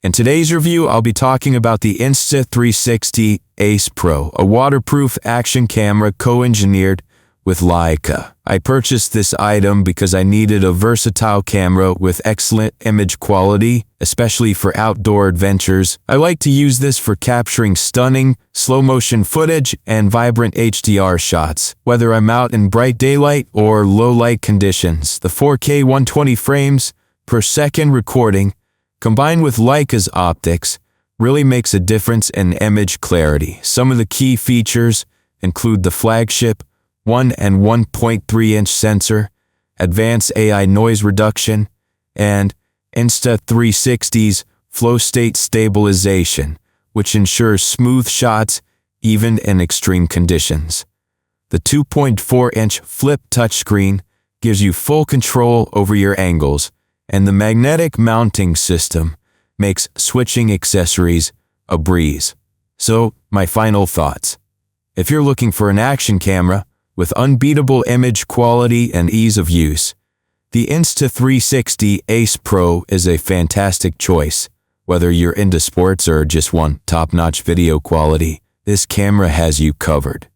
In today's review, I'll be talking about the Insta360 Ace Pro, a waterproof action camera co-engineered with Leica. I purchased this item because I needed a versatile camera with excellent image quality, especially for outdoor adventures. I like to use this for capturing stunning, slow-motion footage and vibrant HDR shots. Whether I'm out in bright daylight or low-light conditions, the 4K 120 frames per second recording, combined with Leica's optics, really makes a difference in image clarity. Some of the key features include the flagship 1 and 1.3-inch sensor, advanced AI noise reduction, and Insta360's flow state stabilization, which ensures smooth shots even in extreme conditions. The 2.4-inch flip touchscreen gives you full control over your angles, and the magnetic mounting system makes switching accessories a breeze. So, my final thoughts. If you're looking for an action camera with unbeatable image quality and ease of use, the Insta360 Ace Pro is a fantastic choice. Whether you're into sports or just want top-notch video quality, this camera has you covered.